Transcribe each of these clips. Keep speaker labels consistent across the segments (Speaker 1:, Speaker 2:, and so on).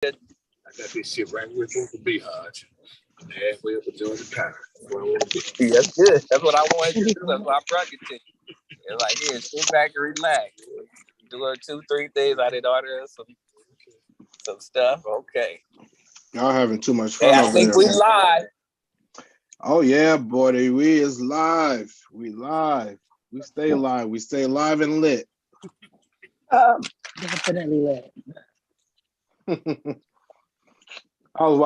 Speaker 1: I got this shit right with the Beehaj. I'm halfway up a Georgia Power.
Speaker 2: That's good. That's what I wanted you to do. That's why I brought it to you. It's like, here, sit back and relax. Do her 2-3 things. I did order some stuff. Okay.
Speaker 3: Y'all having too much fun
Speaker 2: Hey, I
Speaker 3: over
Speaker 2: think
Speaker 3: there.
Speaker 2: we live.
Speaker 3: Oh yeah, boy, we is live. We live. We stay live. We stay live and lit.
Speaker 4: Definitely lit.
Speaker 3: I was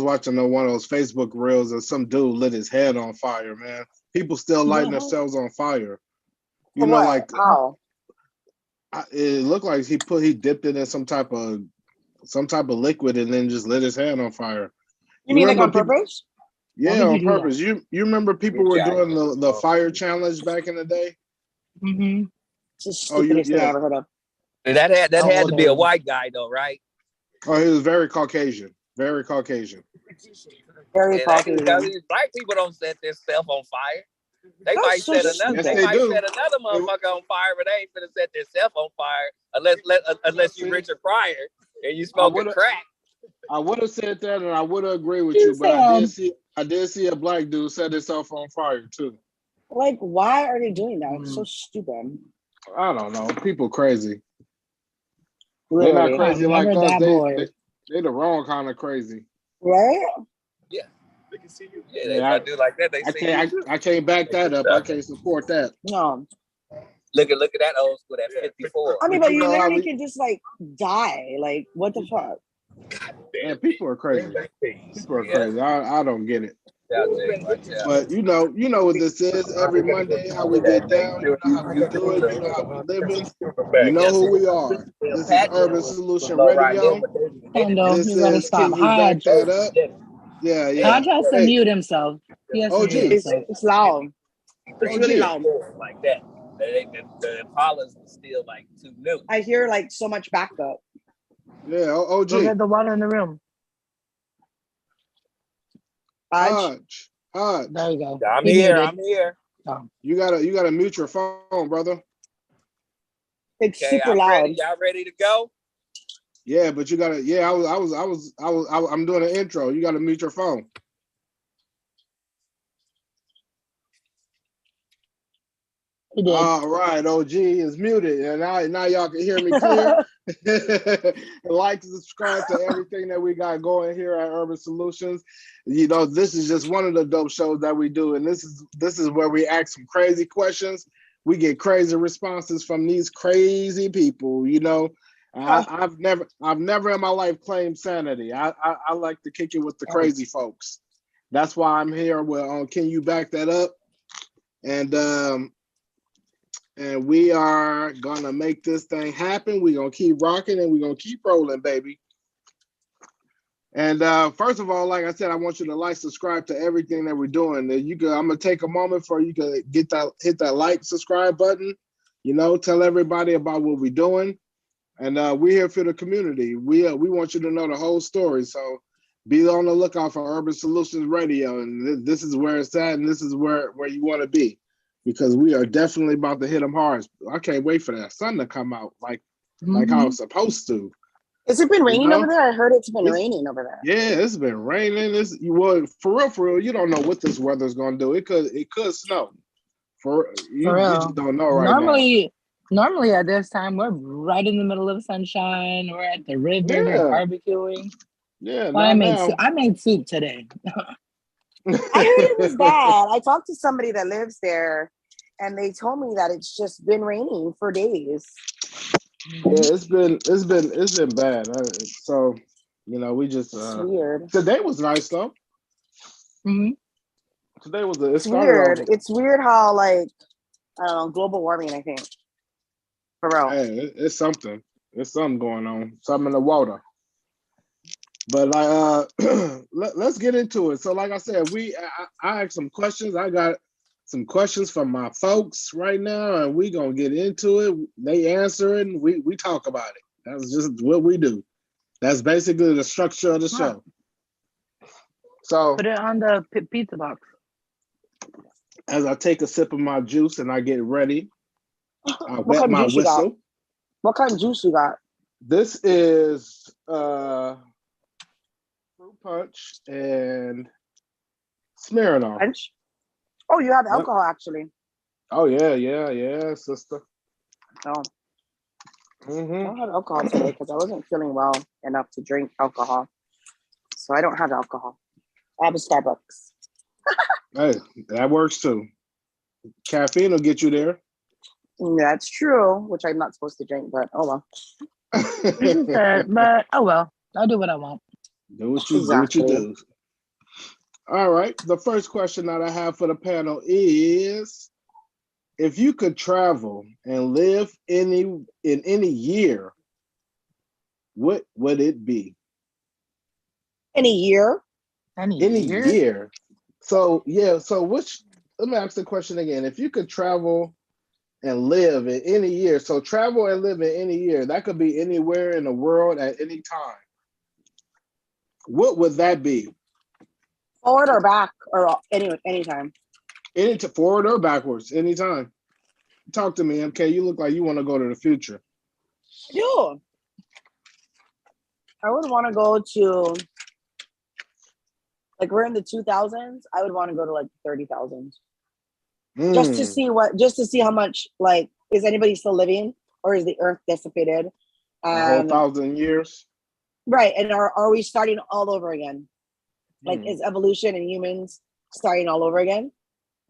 Speaker 3: watching one of those Facebook reels and some dude lit his head on fire, man. People still lighting themselves on fire. You know, like it looked like he dipped it in some type of liquid and then just lit his hand on fire.
Speaker 4: You mean like on purpose?
Speaker 3: Yeah, on purpose. You remember people were doing the fire challenge back in the day?
Speaker 4: Mm-hmm. It's the stupidest thing I ever heard of.
Speaker 2: That had to be a white guy though, right?
Speaker 3: Oh, he was very Caucasian. Very Caucasian.
Speaker 4: Very Caucasian.
Speaker 2: Black people don't set themselves on fire. They might set another motherfucker on fire, but they ain't finna set themselves on fire unless you Richard Pryor and you smoking crack.
Speaker 3: I would have said that, and I would have agreed with you, but I did see a black dude set himself on fire too.
Speaker 4: Like, why are they doing that? It's so stupid.
Speaker 3: I don't know. People crazy.
Speaker 4: Really?
Speaker 3: They're not crazy like us. They the wrong kind of crazy.
Speaker 4: Right?
Speaker 2: Yeah. They can see you. Yeah, I do like that. They see you.
Speaker 3: I can't back that up. I can't support that.
Speaker 4: No.
Speaker 2: Look at that old school, that 54.
Speaker 4: I mean, but you literally can just like die. Like, what the fuck?
Speaker 3: Man, people are crazy. People are crazy. I don't get it. But you know what this is. Every Monday, how we get down, you know how we do it, you know how we living, you know who we are. This is Urban Solution Radio. This is Can You Back That Up? Yeah.
Speaker 4: Hodge has to mute himself. It's loud. It's really loud.
Speaker 2: Like that. The Impalas are still like too new.
Speaker 4: I hear like so much backup.
Speaker 3: Yeah, OG.
Speaker 4: Look at the water in the room.
Speaker 3: Hodge.
Speaker 4: There you go.
Speaker 2: I'm here.
Speaker 4: Oh.
Speaker 3: You gotta mute your phone, brother.
Speaker 4: It's super loud.
Speaker 2: Y'all ready to go?
Speaker 3: Yeah, but you gotta. Yeah, I'm doing an intro. You gotta mute your phone. All right, OG is muted, and now y'all can hear me clear. Like and subscribe to everything that we got going here at Urban Solutions. You know, this is just one of the dope shows that we do, and this is where we ask some crazy questions. We get crazy responses from these crazy people. You know, I've never in my life claimed sanity. I like to kick it with the crazy folks. That's why I'm here. Can You Back That Up? And we are gonna make this thing happen. We're gonna keep rocking and we're gonna keep rolling, baby. And first of all, like I said, I want you to subscribe to everything that we're doing. I'm gonna take a moment for you to hit that like, subscribe button. You know, tell everybody about what we're doing. And we're here for the community. We want you to know the whole story. So be on the lookout for Urban Solutions Radio. And this is where it's at, and this is where you want to be. Because we are definitely about to hit them hard. I can't wait for that sun to come out like how it's supposed to.
Speaker 4: Has it been raining over there? I heard it's been raining over there.
Speaker 3: Yeah, it's been raining. For real, you don't know what this weather's gonna do. It could snow. You just don't know now.
Speaker 4: Normally at this time we're right in the middle of sunshine. We're at the river, we're barbecuing.
Speaker 3: Yeah,
Speaker 4: well, I made soup today. I heard it was bad. I talked to somebody that lives there, and they told me that it's just been raining for days.
Speaker 3: Yeah, it's been bad. So, you know, we just
Speaker 4: it's weird.
Speaker 3: Today was nice though.
Speaker 4: Mm-hmm.
Speaker 3: Today was
Speaker 4: it's weird. It's weird how global warming. I think for real.
Speaker 3: Hey, it's something. There's something going on. Something in the water. But let's get into it. So, like I said, I asked some questions. I got some questions from my folks right now, and we gonna get into it. They answer it, and we talk about it. That's just what we do. That's basically the structure of the show. So
Speaker 4: put it on the pizza box.
Speaker 3: As I take a sip of my juice and I get ready, I wet my whistle.
Speaker 4: What kind of juice you got?
Speaker 3: This is Punch, and Smirnoff.
Speaker 4: Punch. Oh, you have
Speaker 3: Yep.
Speaker 4: alcohol actually.
Speaker 3: Oh yeah, sister.
Speaker 4: Oh, I
Speaker 3: Mm-hmm.
Speaker 4: don't have alcohol today because I wasn't feeling well enough to drink alcohol. So I don't have alcohol. I have a Starbucks.
Speaker 3: Hey, that works too. Caffeine will get you there.
Speaker 4: That's true, which I'm not supposed to drink, but oh well.
Speaker 5: But oh well, I'll do what I want.
Speaker 3: Do what you do. All right. The first question that I have for the panel is, if you could travel and live in any year, what would it be?
Speaker 4: Any year?
Speaker 3: Any year. So yeah, let me ask the question again. If you could travel and live in any year, so travel and live in any year, that could be anywhere in the world at any time. What would that be?
Speaker 4: Forward or back or anytime?
Speaker 3: Forward or backwards, anytime. Talk to me, MK. You look like you want to go to the future.
Speaker 4: I do. I would want to go to, like, we're in the 2000s. I would want to go to like 30,000. Just to see how much, like, is anybody still living or is the earth dissipated?
Speaker 3: A whole 1,000 years.
Speaker 4: Right. And are we starting all over again? Like, is evolution and humans starting all over again?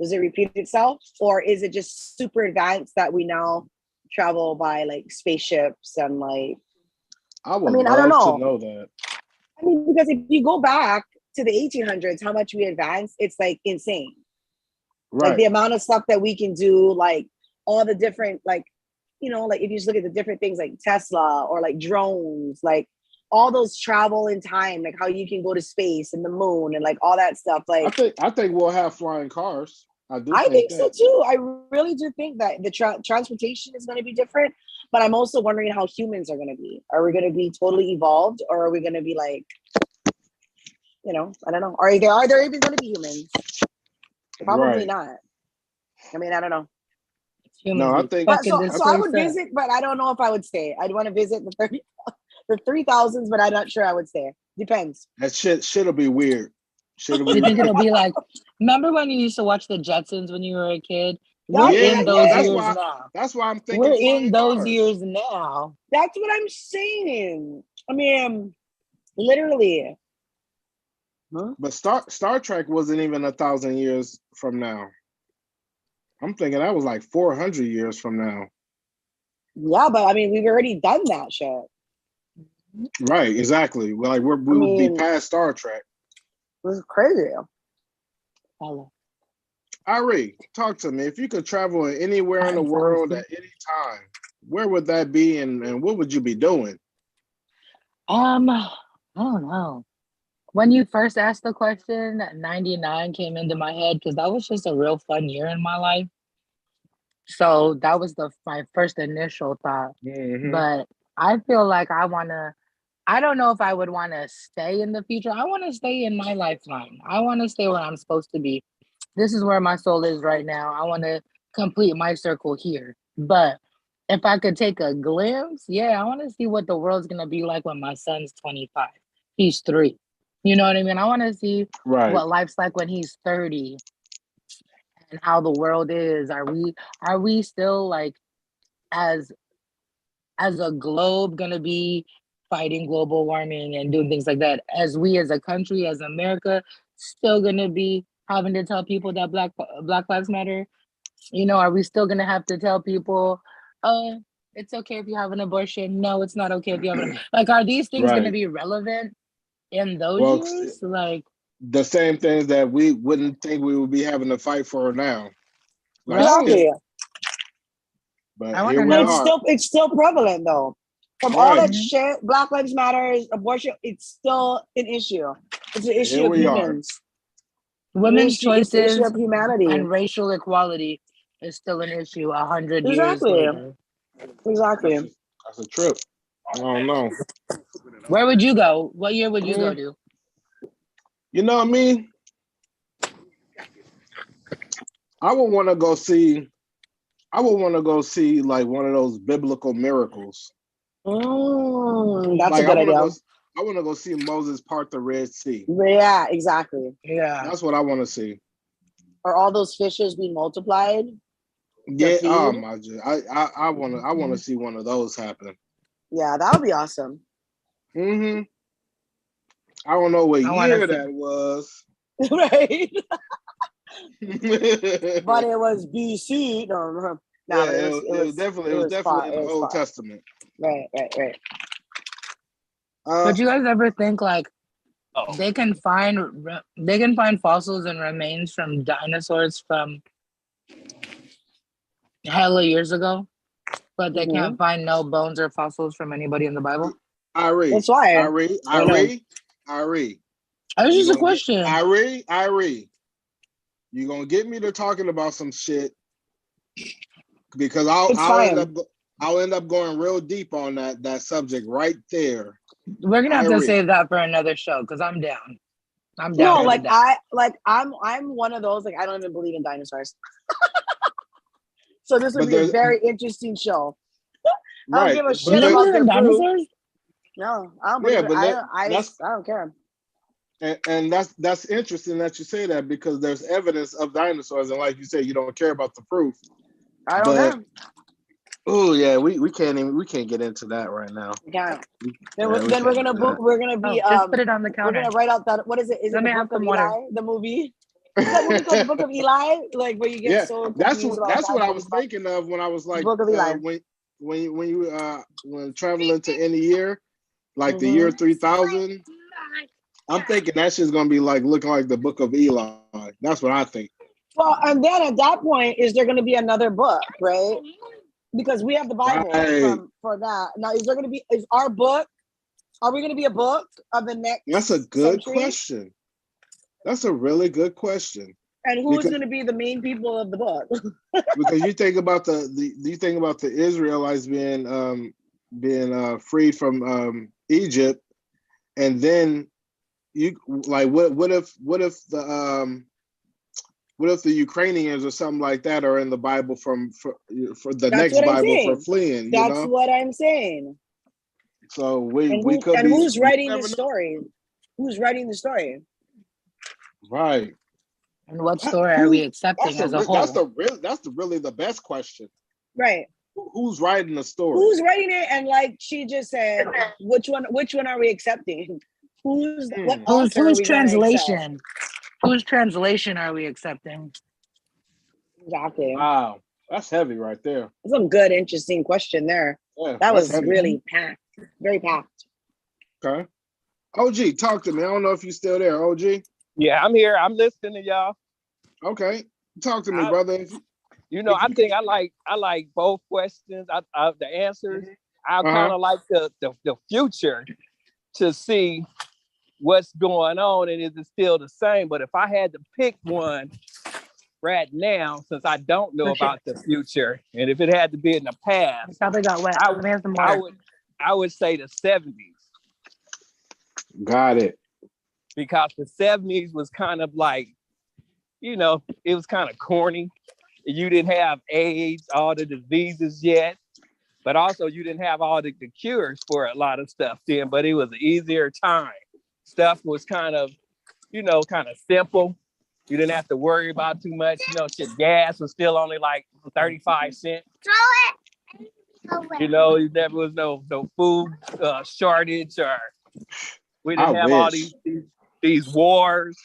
Speaker 4: Does it repeat itself? Or is it just super advanced that we now travel by like spaceships and like,
Speaker 3: I don't know that.
Speaker 4: I mean, because if you go back to the 1800s, how much we advanced, it's like insane.
Speaker 3: Right.
Speaker 4: Like the amount of stuff that we can do, like all the different, like, you know, like if you just look at the different things like Tesla or like drones, like all those travel in time, like how you can go to space and the moon and like all that stuff. Like
Speaker 3: I think we'll have flying cars.
Speaker 4: I think so too. I really do think that the transportation is going to be different, but I'm also wondering how humans are going to be. Are we going to be totally evolved, or are we going to be like, you know, I don't know. Are there even going to be humans? Probably not. I mean, I don't know.
Speaker 3: No, I think.
Speaker 4: So I would visit, but I don't know if I would stay. I'd want to visit the 3,000s, but I'm not sure I would stay. Depends.
Speaker 3: That shit'll be weird.
Speaker 5: You think it'll be like? Remember when you used to watch the Jetsons when you were a kid?
Speaker 4: We're
Speaker 5: in those years now.
Speaker 3: That's why I'm thinking
Speaker 5: we're in those years now.
Speaker 4: That's what I'm saying. I mean, literally.
Speaker 3: Huh? But Star Trek wasn't even 1,000 years from now. I'm thinking that was like 400 years from now.
Speaker 4: Yeah, but I mean, we've already done that shit.
Speaker 3: Right, exactly. Like we would be past Star Trek.
Speaker 4: This is crazy.
Speaker 3: Ari, talk to me. If you could travel anywhere in the world at any time, where would that be, and what would you be doing?
Speaker 5: I don't know. When you first asked the question, 99 came into my head because that was just a real fun year in my life. So that was my first initial thought. Mm-hmm. But I feel like I don't know if I would want to stay in the future. I want to stay in my lifetime. I want to stay where I'm supposed to be. This is where my soul is right now. I want to complete my circle here. But if I could take a glimpse, I want to see what the world's going to be like when my son's 25. He's 3. You know what I mean? I want to see what life's like when he's 30 and how the world is. Are we still like as a globe going to be fighting global warming and doing things like that? As we as a country, as America, still going to be having to tell people that Black Lives Matter? You know, are we still going to have to tell people, oh, it's okay if you have an abortion? No, it's not okay if you have an like, are these things going to be relevant in those years? Like
Speaker 3: the same things that we wouldn't think we would be having to fight for now. Like,
Speaker 4: exactly.
Speaker 3: But
Speaker 4: it's still prevalent though. From all that shit, Black Lives Matter, abortion, it's still an issue. It's an issue of humans.
Speaker 5: Women's choices
Speaker 4: of humanity
Speaker 5: and racial equality is still an issue 100 years later.
Speaker 4: Exactly.
Speaker 3: That's a trip. I don't know.
Speaker 5: Where would you go? What year would you go to?
Speaker 3: You know what I mean? I would want to go see like one of those biblical miracles.
Speaker 4: That's like, a good idea.
Speaker 3: I want to go see Moses part the Red Sea.
Speaker 4: Yeah, exactly.
Speaker 5: Yeah.
Speaker 3: That's what I want to see.
Speaker 4: Or all those fishes being multiplied.
Speaker 3: Yeah. Oh my God. I want to see one of those happen.
Speaker 4: Yeah, that would be awesome.
Speaker 3: Mm-hmm. I don't know what year that was.
Speaker 4: Right. But it was BC. No,
Speaker 3: yeah, it was definitely in the Old Testament.
Speaker 4: Right.
Speaker 5: But you guys ever think like they can find fossils and remains from dinosaurs from hella years ago, but they can't find no bones or fossils from anybody in the Bible?
Speaker 4: That's why.
Speaker 3: Irie.
Speaker 5: That's just a question.
Speaker 3: Irie. You're gonna get me to talking about some shit because I'll end up going real deep on that subject right there.
Speaker 5: We're gonna have to save that for another show because I'm down. I'm down.
Speaker 4: No, I'm one of those, like, I don't even believe in dinosaurs. So this would be a very interesting show. I don't give a shit about their dinosaurs. No, I don't believe I don't care.
Speaker 3: And that's interesting that you say that because there's evidence of dinosaurs, and like you say, you don't care about the proof.
Speaker 4: I don't know.
Speaker 3: Oh yeah, we can't get into that right now.
Speaker 4: Yeah. Then we're gonna be
Speaker 5: just put it on the counter.
Speaker 4: We're gonna write out that, what is it? Is it the Book of Eli? The movie? Is that movie called the Book of Eli? Like where you get so confused.
Speaker 3: That's what I was thinking of when I was like
Speaker 4: Book of Eli.
Speaker 3: when traveling to any year, like the year 3000. I'm thinking that shit's gonna be like looking like the Book of Eli. That's what I think.
Speaker 4: Well, and then at that point, is there going to be another book, right? Because we have the Bible for that. Now, is our book? Are we going to be a book of the next?
Speaker 3: That's a good question. That's a really good question.
Speaker 4: And who's going to be the main people of the book?
Speaker 3: Because you think about the Israelites being freed from Egypt, and then you like what if the Ukrainians or something like that are in the Bible for the next Bible for fleeing?
Speaker 4: That's what I'm saying.
Speaker 3: So we could.
Speaker 4: And who's writing the story? Who's writing the story?
Speaker 3: Right.
Speaker 5: And what story are we accepting as a whole?
Speaker 3: That's really the best question.
Speaker 4: Right.
Speaker 3: Who's writing the story?
Speaker 4: Who's writing it? And like she just said, which one are we accepting? Whose
Speaker 5: translation? Whose translation are we accepting?
Speaker 4: Exactly.
Speaker 3: Wow, that's heavy right there.
Speaker 4: That's a good, interesting question there. Yeah, that was heavy. Really packed, very packed.
Speaker 3: Okay. OG, talk to me. I don't know if you're still there, OG.
Speaker 2: Yeah, I'm here. I'm listening to y'all.
Speaker 3: Okay, talk to me, brother.
Speaker 2: I think I like both questions. The answers. I kind of like the future to see what's going on and is it still the same. But if I had to pick one right now, since I don't know about the future, and if it had to be in the past, I would say the 70s.
Speaker 3: Got it.
Speaker 2: Because the 70s was kind of like, it was kind of corny. You didn't have AIDS, all the diseases yet, but also you didn't have all the cures for a lot of stuff then, but it was an easier time. Stuff was kind of simple. You didn't have to worry about too much. Gas was still only like 35 cents. There was no food shortage, or we didn't have all these wars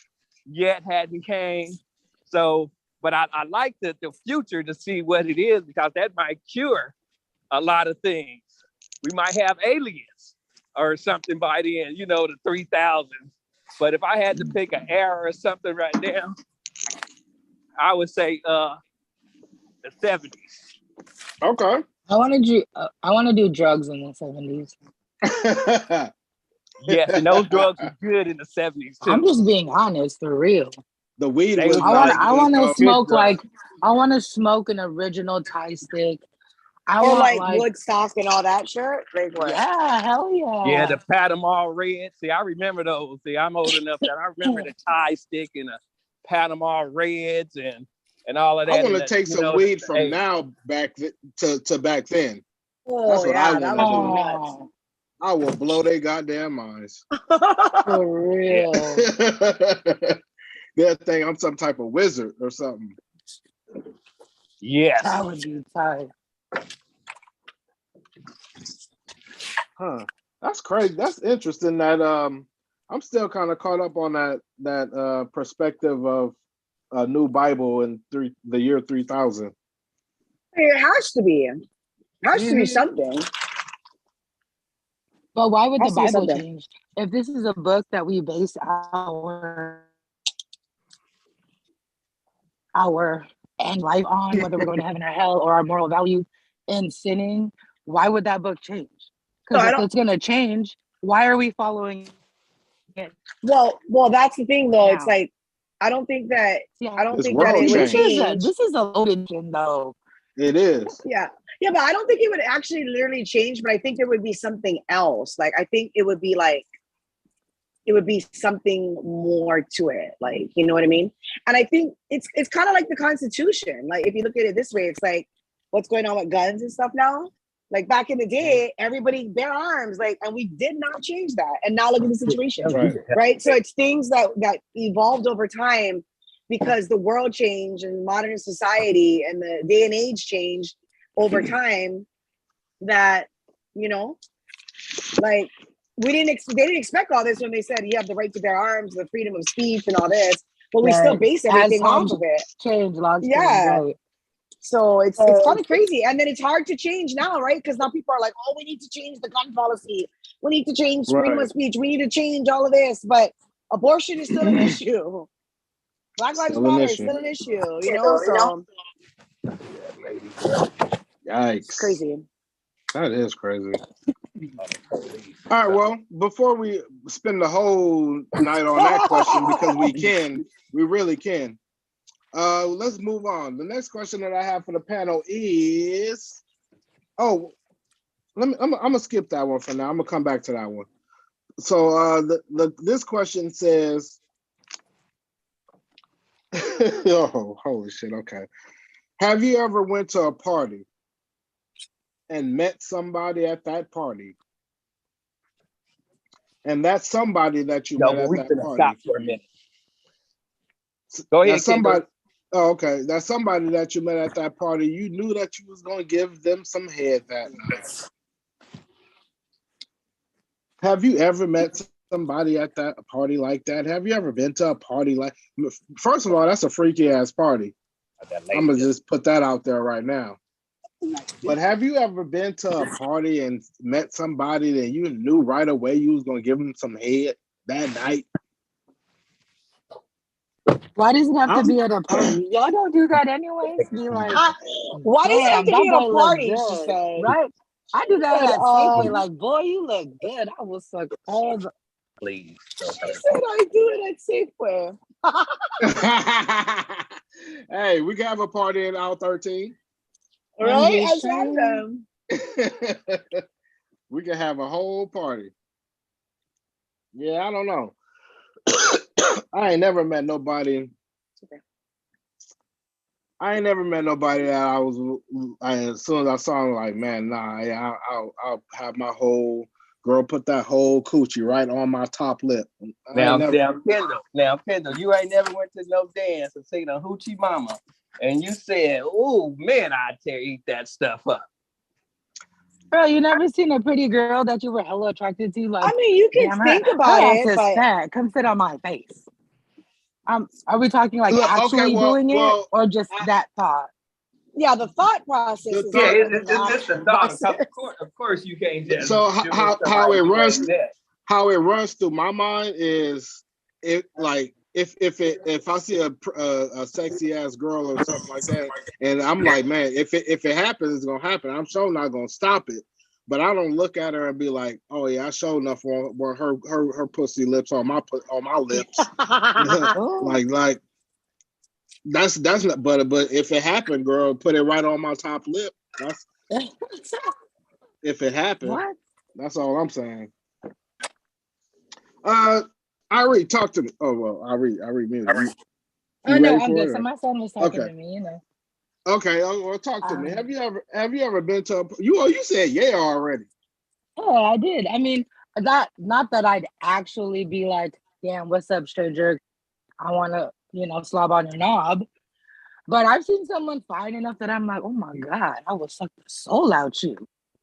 Speaker 2: yet hadn't came. So, but I like the future to see what it is, because that might cure a lot of things. We might have aliens or something by the end, the 3000s. But if I had to pick an era or something right now, I would say the 70s.
Speaker 3: Okay.
Speaker 5: I want to do drugs in the 70s.
Speaker 2: Yes, and those drugs were good in the 70s too.
Speaker 5: I'm just being honest, for real.
Speaker 3: The weed was
Speaker 5: I want to smoke I want to smoke an original Thai stick.
Speaker 4: Or like Woodstock and all that shit.
Speaker 5: Yeah, hell yeah.
Speaker 2: Yeah, the Panama Red. See, I remember those. See, I'm old enough that I remember the Thai stick and the Panama Reds and all of that.
Speaker 3: I want to take some weed from now back to back then.
Speaker 4: Oh, that's what I want to do.
Speaker 3: I will blow their goddamn minds.
Speaker 5: For real.
Speaker 3: They'll think I'm some type of wizard or something.
Speaker 2: Yes.
Speaker 5: That would be tight.
Speaker 3: Huh. That's crazy. That's interesting that I'm still kind of caught up on that perspective of a new Bible in the year 3000.
Speaker 4: It has to be. It has to be something.
Speaker 5: But why would the
Speaker 4: Has to be
Speaker 5: Bible
Speaker 4: something.
Speaker 5: change? If this is a book that we base our and life on, whether we're going to heaven or hell, or our moral value in sinning, why would that book change? Because if it's going to change, why are we following it?
Speaker 4: Well, that's the thing, though.
Speaker 5: now?
Speaker 4: It's like I don't think that
Speaker 3: This
Speaker 4: it
Speaker 3: world
Speaker 4: would
Speaker 3: changed.
Speaker 4: change.
Speaker 5: This is a loaded thing, though.
Speaker 3: It is.
Speaker 4: Yeah, but I don't think it would actually literally change. But I think there would be something else. Like I think it would be something more to it. Like, you know what I mean? And I think it's kind of like the Constitution. Like if you look at it this way, it's like what's going on with guns and stuff now. Like back in the day, everybody bear arms, like, and we did not change that. And now look at the situation, right? So it's things that evolved over time because the world changed and modern society and the day and age changed over time. That, you know, like they didn't expect all this when they said you have the right to bear arms, the freedom of speech, and all this. But we still base everything off of it.
Speaker 5: Change,
Speaker 4: right. So it's kind of crazy. And then it's hard to change now, right? Because now people are like, oh, we need to change the gun policy. We need to change freedom of speech. We need to change all of this. But abortion is still an issue. Black Lives Matter is still an issue, you know? So
Speaker 3: yikes.
Speaker 4: It's crazy.
Speaker 3: That is crazy. All right, well, before we spend the whole night on that question, because we really can. Let's move on. The next question that I have for the panel is, I'm gonna skip that one for now. I'm gonna come back to that one. So this question says, oh, holy shit, okay. Have you ever went to a party and met somebody at that party? And that's somebody that you met at that party.
Speaker 2: Stop for a minute. Go ahead,
Speaker 3: somebody. Oh, okay. That's somebody that you met at that party. You knew that you was gonna give them some head that night. Have you ever met somebody at that party like that? Have you ever been to a party like? First of all, that's a freaky ass party. I'm gonna just put that out there right now. But have you ever been to a party and met somebody that you knew right away you was gonna give them some head that night?
Speaker 5: Why does it have to be at a party? Y'all don't do that anyways. Be like,
Speaker 4: why does it have to be at a party? She said,
Speaker 5: right? I do that at Safeway. Like, boy, you look good. I will suck all the.
Speaker 2: Please.
Speaker 4: She said, I do it at
Speaker 3: Safeway. Hey, we can have a party in aisle 13.
Speaker 4: Right? As random.
Speaker 3: We can have a whole party. Yeah, I don't know. I ain't never met nobody. I ain't never met nobody that as soon as I saw him, like, man, nah, yeah, I'll have my whole girl put that whole coochie right on my top lip.
Speaker 2: Now, Kendall, you ain't never went to no dance and seen a hoochie mama, and you said, "Oh man, I tell you, eat that stuff up."
Speaker 5: Bro, you never seen a pretty girl that you were hella attracted to? Like,
Speaker 4: I mean, you can think about it, but
Speaker 5: fat. Come sit on my face. Are we talking like actually doing it, or just that thought?
Speaker 4: Yeah, the thought process.
Speaker 2: It's just the thought. Of course, you can't just.
Speaker 3: So how it runs through my mind is if I see a sexy ass girl or something like that, and I'm like, man, if it happens, it's gonna happen. I'm sure not gonna stop it. But I don't look at her and be like, oh yeah, I sure enough want her pussy lips on my lips. like that's not. But if it happened, girl, put it right on my top lip. That's if it happened.
Speaker 5: What?
Speaker 3: That's all I'm saying. Ari, talk to me. Oh well, Ari muted.
Speaker 5: Oh no, I'm good. So my son was talking to me, you know.
Speaker 3: Okay, well, talk to me. Have you ever been to you said yeah already.
Speaker 5: Oh, I did. I mean, not that I'd actually be like, damn, what's up, stranger? I want to, slob on your knob. But I've seen someone fine enough that I'm like, oh my God, I will suck the soul out you.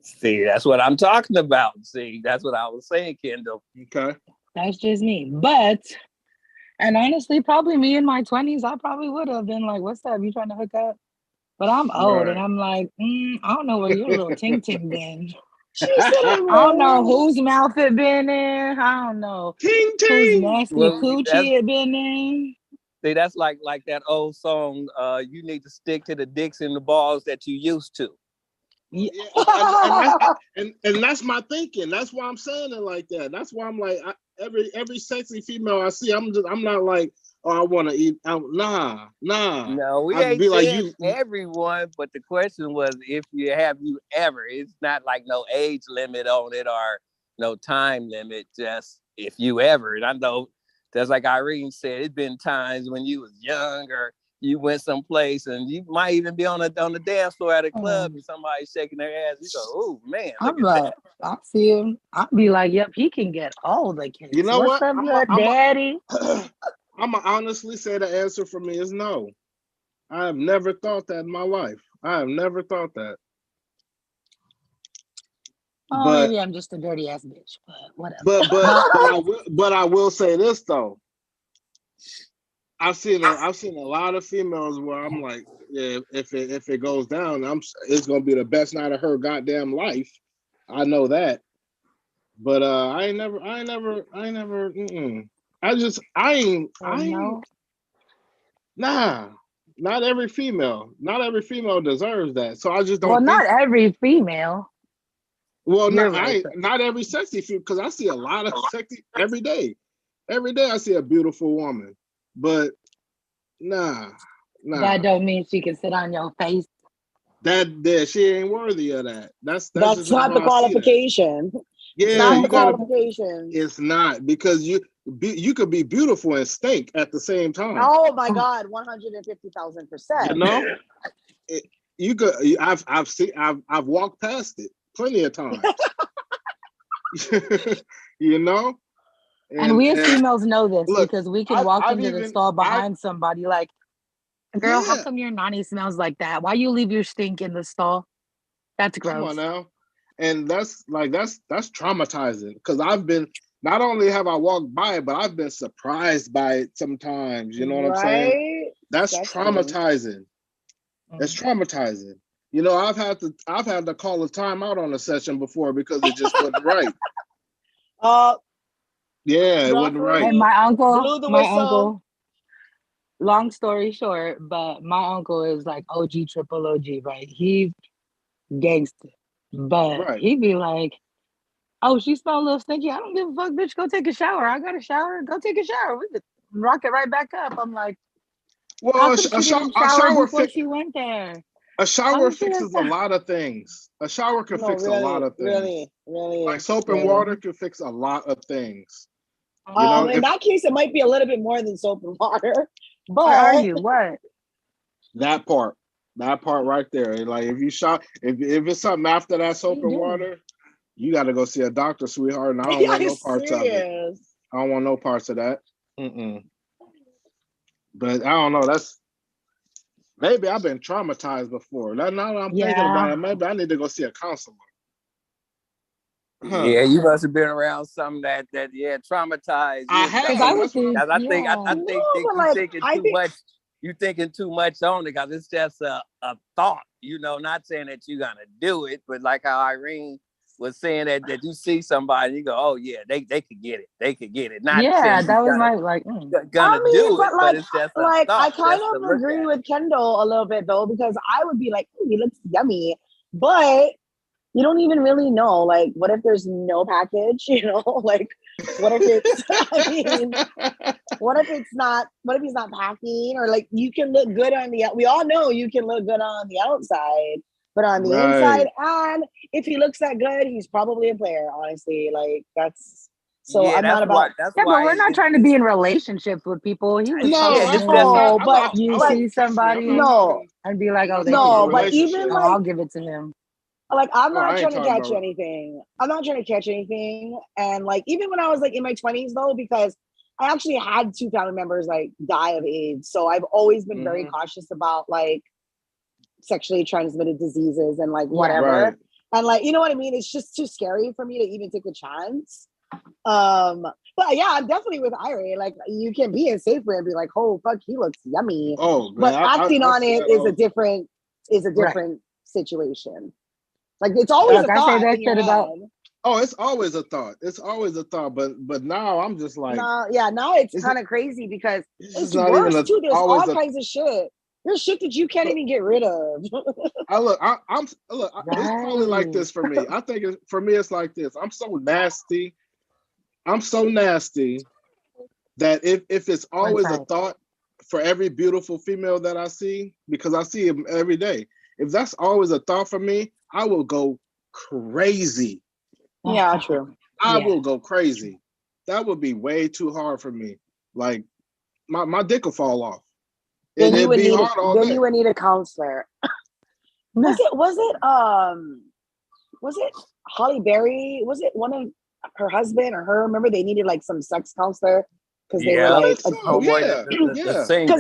Speaker 2: See, that's what I'm talking about. See, that's what I was saying, Kendall.
Speaker 3: Okay.
Speaker 5: That's just me. And honestly, probably me in my 20s, I probably would have been like, what's up? You trying to hook up? But I'm old and I'm like, I don't know where your little ting ting been.
Speaker 4: She said
Speaker 5: I don't know whose mouth it been in. I don't know
Speaker 3: Ting
Speaker 5: whose
Speaker 3: ting.
Speaker 5: nasty coochie it been in.
Speaker 2: See, that's like that old song, you need to stick to the dicks and the balls that you used to.
Speaker 3: Yeah, and that's my thinking. That's why I'm saying it like that. That's why I'm like, every sexy female I see, I'm not like, oh, I want to eat out. Nah.
Speaker 2: No, we
Speaker 3: I'd
Speaker 2: ain't
Speaker 3: be like,
Speaker 2: saying everyone, but the question was if you ever. It's not like no age limit on it or no time limit, just if you ever. And I know that's like Irene said, it's been times when you was young or you went someplace and you might even be on the dance floor at a club and somebody's shaking their ass. You go, oh man, look
Speaker 5: I'm
Speaker 2: at
Speaker 5: like,
Speaker 2: that.
Speaker 5: I see him. I'll be like, yep, he can get all the kids.
Speaker 3: You know
Speaker 5: What's
Speaker 3: what?
Speaker 5: up, your daddy?
Speaker 3: I'm gonna honestly say the answer for me is no. I have never thought that in my life. I have never thought that.
Speaker 5: Oh,
Speaker 3: But
Speaker 5: maybe I'm just a dirty ass bitch, but whatever.
Speaker 3: But I will say this though. I've seen a lot of females where I'm like, yeah, if it goes down, it's gonna be the best night of her goddamn life. I know that. But I ain't never. I ain't. Nah. Not every female deserves that. So I just don't.
Speaker 5: Well, not every female.
Speaker 3: Well, not every sexy female, because I see a lot of sexy every day. Every day I see a beautiful woman, but nah.
Speaker 5: That don't mean she can sit on your face.
Speaker 3: That she ain't worthy of that. That's
Speaker 4: not the qualification.
Speaker 3: Yeah,
Speaker 4: not the qualification.
Speaker 3: It's not, because you could be beautiful and stink at the same time.
Speaker 4: Oh my God, 150,000%.
Speaker 3: You know, you could. I've walked past it plenty of times. You know,
Speaker 5: and we as females know this because we can walk into the stall behind somebody like, girl, how come your nanny smells like that? Why you leave your stink in the stall? That's gross.
Speaker 3: Come on now. And that's traumatizing, because I've been, not only have I walked by it, but I've been surprised by it sometimes. You know what I'm saying? That's traumatizing. That's traumatizing. You know, I've had to call a timeout on a session before because it just wasn't right. Yeah, it wasn't right.
Speaker 5: And my uncle, long story short, but my uncle is like OG, triple OG, right? He's gangster. But he'd be like, oh, she smelled a little stinky. I don't give a fuck, bitch. Go take a shower. I got a shower. Go take a shower. We could rock it right back up. I'm like,
Speaker 3: well,
Speaker 5: a shower before she went there.
Speaker 3: A shower fixes a lot of things. A shower can fix a lot of things.
Speaker 4: Really.
Speaker 3: Like soap and water can fix a lot of things.
Speaker 4: You know, in that case, it might be a little bit more than soap and water. But
Speaker 5: where are you? What?
Speaker 3: That part right there. Like if it's something after that soap and water, you got to go see a doctor, sweetheart. And I don't want no parts of it. I don't want no parts of that. But I don't know. Maybe I've been traumatized before. Now that I'm thinking about it, maybe I need to go see a counselor.
Speaker 2: Huh. Yeah, you must have been around something that traumatized.
Speaker 3: I have.
Speaker 2: I think you're thinking too much on it, because it's just a thought. You know, not saying that you're gonna do it, but like how Irene was saying that you see somebody, you go, oh yeah, they could get it. They could get it. Not
Speaker 5: that was my
Speaker 2: gonna do it, but it's just a thought.
Speaker 4: I kind of agree with Kendall a little bit though, because I would be like, he looks yummy, but you don't even really know. Like, what if there's no package? You know, like, what if it's? What if he's not packing? Or like, you can look good on the. We all know you can look good on the outside, but on the inside, and if he looks that good, he's probably a player. Honestly, like that's. So I'm not about.
Speaker 5: But we're not trying to be in relationships with people. He was
Speaker 4: but
Speaker 5: you see somebody, and be like, oh,
Speaker 4: but even like,
Speaker 5: I'll give it to him.
Speaker 4: Like, I'm
Speaker 3: Oh, I
Speaker 4: not
Speaker 3: ain't
Speaker 4: trying to
Speaker 3: talking
Speaker 4: catch
Speaker 3: about.
Speaker 4: anything. I'm not trying to catch anything. And like, even when I was like in my 20s though, because I actually had 2 family members like die of AIDS. So I've always been very cautious about like sexually transmitted diseases and like whatever.
Speaker 3: Right.
Speaker 4: And like, you know what I mean? It's just too scary for me to even take a chance. But yeah, I'm definitely with Irie. Like, you can be in Safeway and be like, "Oh fuck, he looks yummy."
Speaker 3: Oh
Speaker 4: But
Speaker 3: man,
Speaker 4: acting
Speaker 3: I
Speaker 4: on
Speaker 3: see
Speaker 4: it
Speaker 3: that
Speaker 4: is
Speaker 3: all.
Speaker 4: a different
Speaker 5: Right.
Speaker 4: situation. Like, it's always a
Speaker 5: Like I say
Speaker 4: thought
Speaker 5: that
Speaker 4: in your
Speaker 5: shit about
Speaker 4: head.
Speaker 3: Oh, it's always a thought. It's always a thought. But now I'm just like,
Speaker 4: No, yeah, now it's
Speaker 3: it's
Speaker 4: kind of crazy because
Speaker 3: it's just
Speaker 4: it's
Speaker 3: not even
Speaker 4: worse too. There's
Speaker 3: always
Speaker 4: all
Speaker 3: a.
Speaker 4: kinds of shit. There's shit that you can't
Speaker 3: Look,
Speaker 4: even get rid of.
Speaker 3: It's probably like
Speaker 5: right.
Speaker 3: this for me. I think for me it's like this. I'm so nasty. I'm so nasty that if it's
Speaker 5: One
Speaker 3: always a
Speaker 5: side.
Speaker 3: thought for every beautiful female that I see, because I see them every day, if that's always a thought for me, I will go crazy.
Speaker 4: Yeah, true.
Speaker 3: I
Speaker 5: Yeah.
Speaker 3: will go crazy. That would be way too hard for me. Like my dick will fall off.
Speaker 4: Then you
Speaker 3: It'd
Speaker 4: would
Speaker 3: be
Speaker 4: need
Speaker 3: hard all
Speaker 4: then
Speaker 3: day.
Speaker 4: you would need a counselor. Was it Holly Berry? Was it one of her husband or her? Remember they needed like some sex counselor because they were
Speaker 2: Yeah,
Speaker 3: I
Speaker 4: like
Speaker 3: think so.
Speaker 2: homeboy,
Speaker 3: Yeah.
Speaker 2: the
Speaker 3: Yeah.
Speaker 4: because
Speaker 2: singer.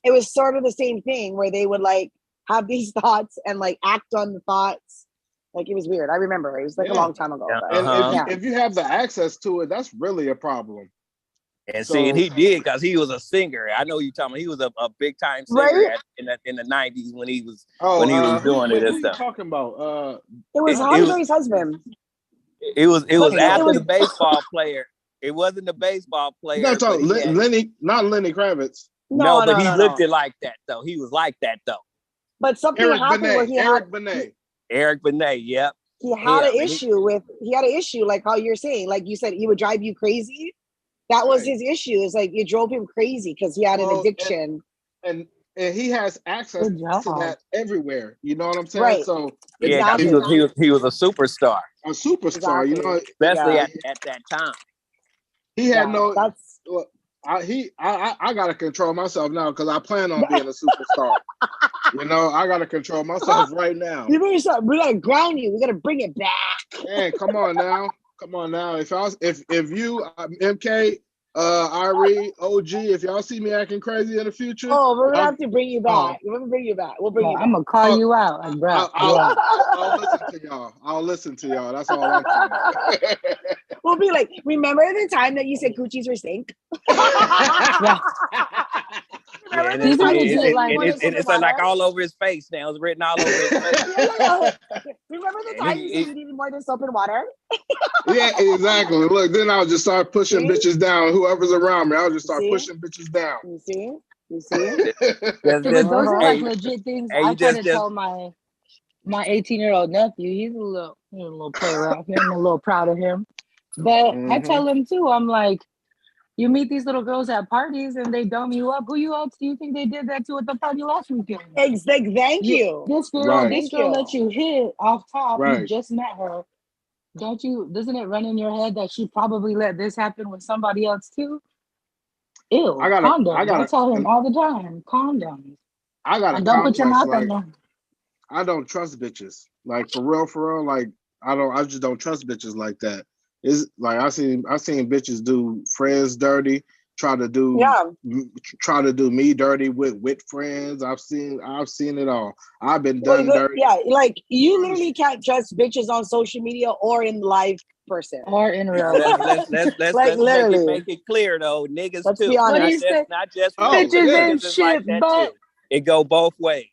Speaker 4: it was sort of the same thing where they would like have these thoughts and like act on the thoughts. Like, it was weird. I remember it was like a
Speaker 3: Yeah.
Speaker 4: long time ago. But
Speaker 3: And
Speaker 4: yeah.
Speaker 3: if you have the access to it, that's really a problem.
Speaker 2: And
Speaker 3: So
Speaker 2: see, and he did because he was a singer. I know you talking about he was a big time singer
Speaker 4: Right?
Speaker 2: in the 90s when he was
Speaker 3: who
Speaker 2: doing it and
Speaker 3: you
Speaker 2: stuff.
Speaker 3: talking about?
Speaker 4: It was
Speaker 3: Not
Speaker 4: Holly
Speaker 2: It
Speaker 4: Berry's husband.
Speaker 2: was
Speaker 4: But it
Speaker 2: after
Speaker 4: was
Speaker 2: the baseball player. It wasn't the baseball
Speaker 3: you gotta
Speaker 2: player,
Speaker 3: talk
Speaker 2: but he had
Speaker 3: not Lenny Kravitz.
Speaker 2: no,
Speaker 4: no,
Speaker 2: but
Speaker 4: no,
Speaker 2: he
Speaker 4: no,
Speaker 2: looked
Speaker 4: no.
Speaker 2: it like that though. He was like that though.
Speaker 4: But something happened where
Speaker 3: Eric Benet.
Speaker 2: Eric Benet, yep.
Speaker 4: he had an
Speaker 2: Him.
Speaker 4: issue, like how you're saying, like you said, he would drive you crazy. That was his issue. It's like it drove him crazy because he had an addiction.
Speaker 3: And he has access
Speaker 5: Good
Speaker 3: to
Speaker 5: job.
Speaker 3: that everywhere. You know what I'm saying?
Speaker 4: Right.
Speaker 3: So
Speaker 2: Yeah, because
Speaker 4: Exactly.
Speaker 2: he was a superstar,
Speaker 3: a superstar. You
Speaker 4: Exactly.
Speaker 3: know,
Speaker 2: especially
Speaker 4: Yeah.
Speaker 2: at that time.
Speaker 3: he had
Speaker 4: Yeah.
Speaker 3: no.
Speaker 4: That's
Speaker 3: Look, I gotta control myself now because I plan on being a superstar. You know, I gotta control myself right now.
Speaker 4: we gotta ground you. We gotta bring it back.
Speaker 3: Man, come on now. If you MK, Irie, OG, if y'all see me acting crazy in the future,
Speaker 4: Oh, we're gonna
Speaker 3: y'all,
Speaker 4: have to bring you back. We're gonna bring you back. We'll bring you
Speaker 5: I'm
Speaker 4: back.
Speaker 5: gonna call you out, like, bro.
Speaker 3: I'll listen to y'all. I'll listen to y'all. That's all I'm saying.
Speaker 4: We'll be like, remember the time that you said coochies were stink?
Speaker 5: Yeah.
Speaker 2: Yeah,
Speaker 4: Remember
Speaker 5: These
Speaker 4: the
Speaker 5: are
Speaker 4: time you said
Speaker 5: legit,
Speaker 4: you
Speaker 5: like,
Speaker 4: wanted soap and
Speaker 2: it's like
Speaker 4: water?
Speaker 2: all over his face now. It's written all over his face.
Speaker 4: Yeah. Remember the
Speaker 2: And
Speaker 4: time you said you needed more than soap and water?
Speaker 3: Yeah, exactly. Look, then I'll just start pushing
Speaker 4: See?
Speaker 3: bitches down. Whoever's around me, I'll just start
Speaker 4: See?
Speaker 3: pushing bitches down.
Speaker 4: You see? You see?
Speaker 2: Just,
Speaker 5: but those are like
Speaker 2: hey,
Speaker 5: legit things.
Speaker 2: hey,
Speaker 5: I
Speaker 2: you
Speaker 5: try to
Speaker 2: just
Speaker 5: tell my 18-year-old nephew. He's a little play around here. I'm a little proud of him. But I tell him too. I'm like, you meet these little girls at parties and they dome you up. Who else do you think they did that to at the party last weekend?
Speaker 4: Thank you.
Speaker 5: This girl
Speaker 3: Right.
Speaker 5: that you hit off top, you
Speaker 3: Right.
Speaker 5: just met her. Doesn't it run in your head that she probably let this happen with somebody else too? Ew, condoms. I tell him all the time, condoms.
Speaker 3: I got a
Speaker 5: And don't put your
Speaker 3: complex.
Speaker 5: mouth in
Speaker 3: Like,
Speaker 5: there.
Speaker 3: I don't trust bitches. Like for real. Like I just don't trust bitches like that. It's like I seen bitches do friends dirty, try to do me dirty with friends. I've seen it all. I've been done dirty.
Speaker 4: Yeah, like you literally can't trust bitches on social media or in live person.
Speaker 5: Or in real
Speaker 2: let's
Speaker 5: life.
Speaker 4: Like, literally.
Speaker 2: make it clear though, niggas
Speaker 4: Let's
Speaker 2: too.
Speaker 4: be honest.
Speaker 5: What do you say?
Speaker 2: Not just
Speaker 3: Oh,
Speaker 2: women.
Speaker 5: Bitches
Speaker 3: yeah.
Speaker 5: ain't
Speaker 2: Niggas is like
Speaker 5: shit,
Speaker 2: that
Speaker 5: but
Speaker 2: too. It go both ways.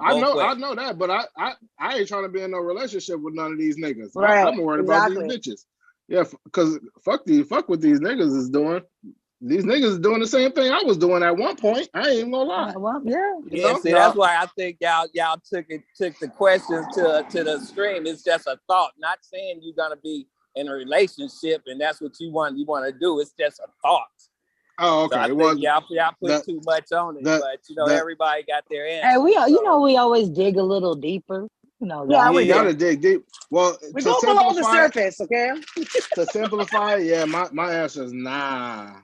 Speaker 3: I know that, but I ain't trying to be in no relationship with none of these niggas.
Speaker 4: Right.
Speaker 3: I'm worried about these bitches. Yeah, because fuck what these niggas is doing. These niggas is doing the same thing I was doing at one point. I ain't even gonna lie.
Speaker 5: well, yeah.
Speaker 3: You
Speaker 2: Yeah,
Speaker 3: know?
Speaker 2: see, that's why I think y'all took the questions to the stream. It's just a thought, not saying you're gonna be in a relationship and that's what you want to do. It's just a thought.
Speaker 3: Oh, okay.
Speaker 2: So I think y'all put too much on it, but everybody got their answer.
Speaker 5: Hey, we always dig a little deeper.
Speaker 4: Yeah,
Speaker 3: we gotta dig deep. Well,
Speaker 4: we go below the surface, okay?
Speaker 3: To simplify, yeah, my answer is nah.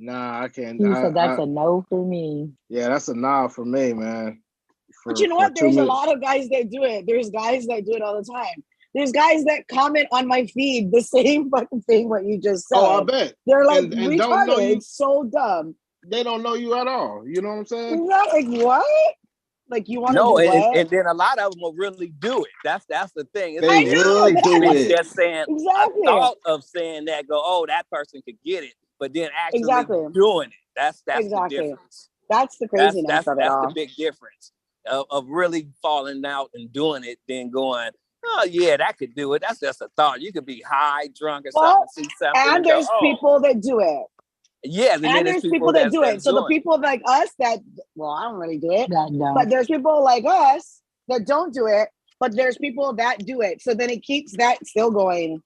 Speaker 3: Nah, I can't.
Speaker 5: He said that's a no for me.
Speaker 3: Yeah, that's a nah for me, man.
Speaker 4: But you know what? There's a lot of guys that do it. There's guys that do it all the time. There's guys that comment on my feed the same fucking thing what you just said.
Speaker 3: Oh, I bet.
Speaker 4: They're like
Speaker 3: and
Speaker 4: retarded.
Speaker 3: Don't know you.
Speaker 4: It's so dumb.
Speaker 3: They don't know you at all. You know what I'm saying?
Speaker 4: Like what? Like you want to
Speaker 2: No,
Speaker 4: do what?
Speaker 2: and then a lot of them will really do it. That's the thing. It's,
Speaker 3: They will do
Speaker 2: it's
Speaker 3: it.
Speaker 2: just saying
Speaker 4: Exactly.
Speaker 2: a thought of saying that, go, oh, that person could get it, but then actually doing it. That's
Speaker 4: exactly
Speaker 2: the difference.
Speaker 4: That's the craziness
Speaker 2: that's
Speaker 4: of it all.
Speaker 2: That's the big difference of really falling out and doing it, then going, oh yeah, that could do it. That's just a thought. You could be high, drunk, or something, see something,
Speaker 4: and there's people that do it.
Speaker 2: Yeah,
Speaker 4: and there's people that do it. So the people like us that, well, I don't really do it, but there's people like us that don't do it, but there's people that do it. So then it keeps that still going.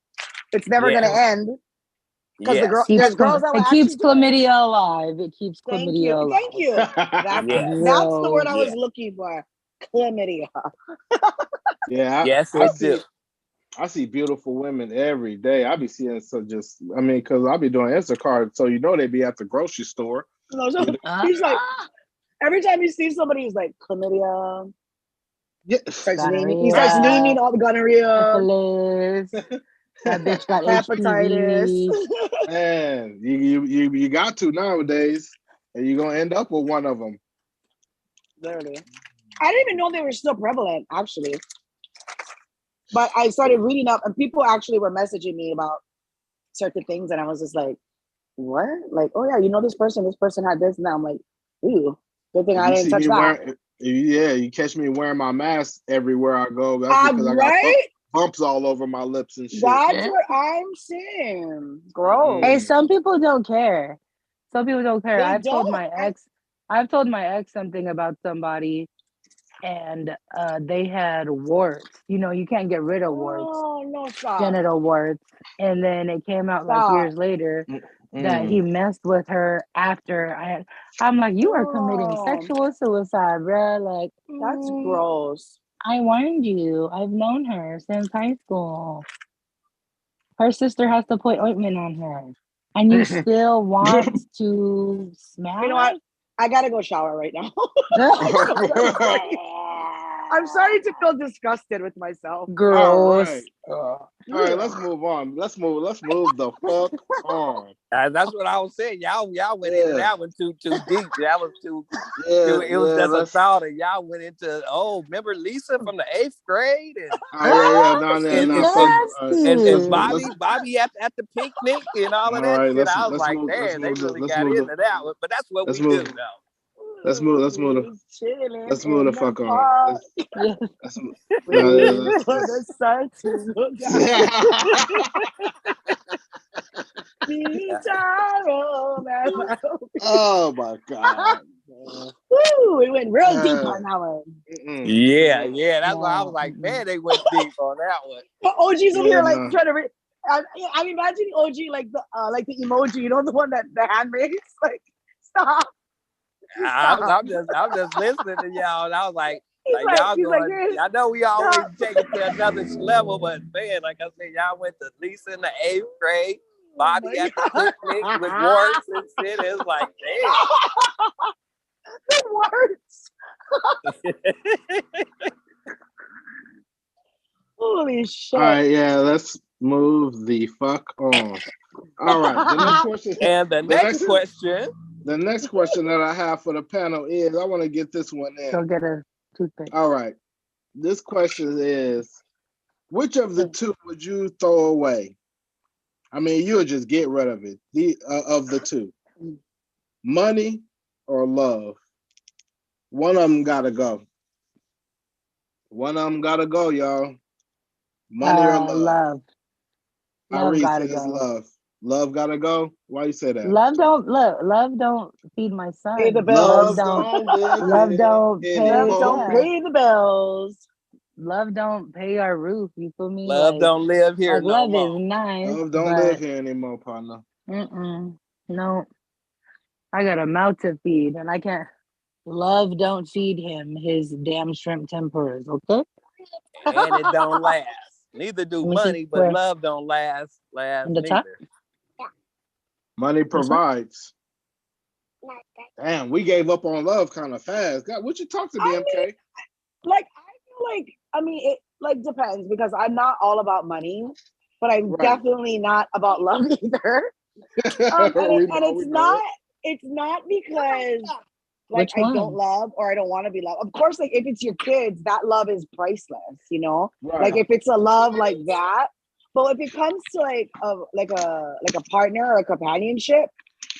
Speaker 4: It's never going to end. Because there's girls that
Speaker 5: it keeps chlamydia alive. It keeps chlamydia alive.
Speaker 4: Thank you. That's the word I was looking for. Chlamydia.
Speaker 2: Yes,
Speaker 3: I see beautiful women every day. I be seeing because I be doing Instacart, so you know they be at the grocery store.
Speaker 4: No, so he's like, every time you see somebody, he's like, chlamydia. Yeah, he starts naming all the gonorrhea.
Speaker 5: That bitch got
Speaker 4: hepatitis.
Speaker 3: Man, you got to nowadays, and you're gonna end up with one of them.
Speaker 4: Literally, I didn't even know they were still prevalent, actually. But I started reading up, and people actually were messaging me about certain things, and I was just like, "What? Like, oh yeah, you know this person had this." And I'm like, "Ooh, good thing I didn't touch that."
Speaker 3: You catch me wearing my mask everywhere I go. That's because I got bumps all over my lips and shit.
Speaker 4: That's what I'm saying. Gross.
Speaker 5: Hey, some people don't care. Some people don't care. I've told my ex something about somebody, and they had warts. You know, you can't get rid of warts.
Speaker 4: Oh no, stop.
Speaker 5: Genital warts. And then it came out like years later that he messed with her after I'm like, you are committing sexual suicide, bro. Like,
Speaker 4: that's gross.
Speaker 5: I warned you. I've known her since high school. Her sister has to put ointment on her. And you still want to smash?
Speaker 4: You know what? I gotta go shower right now. I'm starting to feel disgusted with myself.
Speaker 5: Gross.
Speaker 3: All right, let's move on. Let's move the fuck on.
Speaker 2: That's what I was saying. Y'all went into that one too deep. That was too. It was just a thought, and y'all went into remember Lisa from the 8th grade, and Bobby at the picnic and all of that. Right, I was like, man, they really got into that one. But that's what we do now.
Speaker 3: Let's move the fuck on. Oh my god.
Speaker 4: Woo, it went real deep on that one.
Speaker 2: Yeah, that's why I was like, man, they went deep on that one.
Speaker 4: But OG's over here like trying to I'm imagining OG like the emoji, you know, the one that the hand makes. Like, stop.
Speaker 2: I'm just listening to y'all, and I was like y'all going. I know we always take it to another level, but man, like I said, y'all went to Lisa in the 8th grade, Bobby at the picnic with warts and shit. It's like, damn.
Speaker 4: The warts. Holy shit!
Speaker 3: All right, let's move the fuck on. All right, the next question.
Speaker 2: And the next question.
Speaker 3: The next question that I have for the panel is, I want to get this one in.
Speaker 5: Go get a toothpick.
Speaker 3: All right. This question is, which of the two would you throw away? I mean, you'll just get rid of it. Of the two. Money or love? One of them got to go. One of them got to go, y'all. Money or love?
Speaker 5: Love.
Speaker 3: Love gotta go. Love. Love gotta go. Why you say that?
Speaker 5: Love don't feed my son.
Speaker 4: Pay the bills.
Speaker 5: Love don't
Speaker 4: pay the bills.
Speaker 5: Love don't pay our roof. You feel me?
Speaker 2: Love don't live here.
Speaker 5: Love
Speaker 2: more.
Speaker 5: Is nice.
Speaker 3: Love don't live here anymore, partner.
Speaker 5: No. I got a mouth to feed, and I can't. Love don't feed him his damn shrimp temperas. Okay.
Speaker 2: And it don't last. Neither do money, but love don't last.
Speaker 5: In the top?
Speaker 3: Money provides. Damn, we gave up on love kind of fast. God, what you talk to me, MK?
Speaker 4: like I feel like, I mean, it like depends because I'm not all about money, but I'm
Speaker 3: Right.
Speaker 4: definitely not about love either. It's not because like
Speaker 5: Which
Speaker 4: I don't
Speaker 5: one?
Speaker 4: love or I don't want to be loved. Of course, like if it's your kids, that love is priceless, you know? Like
Speaker 3: Right.
Speaker 4: if it's a love like that. But if it comes to like a partner or a companionship,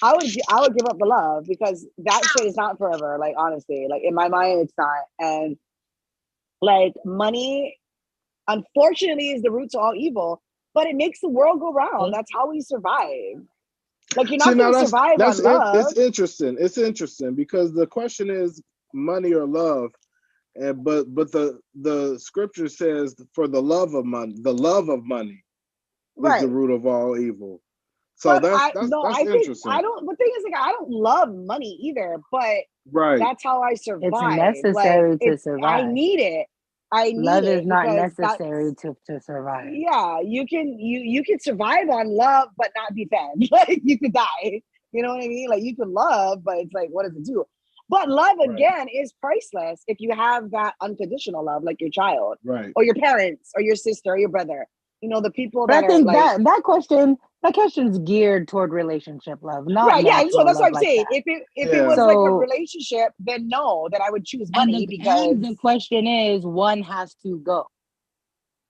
Speaker 4: I would give up the love because that shit is not forever. Like honestly, like in my mind, it's not. And like money, unfortunately, is the root to all evil. But it makes the world go round. That's how we survive. Like you're
Speaker 3: See,
Speaker 4: not
Speaker 3: now
Speaker 4: going to survive
Speaker 3: that's
Speaker 4: on
Speaker 3: it.
Speaker 4: love.
Speaker 3: It's interesting. It's interesting because the question is money or love, and but the scripture says for the love of money is the
Speaker 4: Right.
Speaker 3: root of all evil. So
Speaker 4: But
Speaker 3: that's
Speaker 4: I
Speaker 3: that's
Speaker 4: no,
Speaker 3: that's
Speaker 4: I think I
Speaker 3: interesting.
Speaker 4: don't. The thing is, like, I don't love money either, but
Speaker 3: Right.
Speaker 4: that's how I
Speaker 5: It's
Speaker 4: survive. Like,
Speaker 5: necessary to
Speaker 4: it's I
Speaker 5: survive.
Speaker 4: need it. I need
Speaker 5: Love is
Speaker 4: it
Speaker 5: not
Speaker 4: because
Speaker 5: necessary to survive.
Speaker 4: yeah. You can survive on love, but not be fed. Like you could die. You know what I mean? Like you can love, but it's like, what does it do? But love
Speaker 3: Right.
Speaker 4: again is priceless if you have that unconditional love, like your child,
Speaker 3: Right.
Speaker 4: or your parents, or your sister, or your brother. You know, the people
Speaker 5: But I
Speaker 4: that are
Speaker 5: think
Speaker 4: like
Speaker 5: that question's geared toward relationship love, not
Speaker 4: right, yeah. So
Speaker 5: natural
Speaker 4: that's what
Speaker 5: love
Speaker 4: I'm
Speaker 5: like
Speaker 4: saying.
Speaker 5: that.
Speaker 4: If it
Speaker 3: Yeah.
Speaker 4: was like a
Speaker 5: So
Speaker 4: relationship, then no, then I would choose
Speaker 5: and
Speaker 4: money
Speaker 5: and
Speaker 4: because
Speaker 5: the question is, one has to go.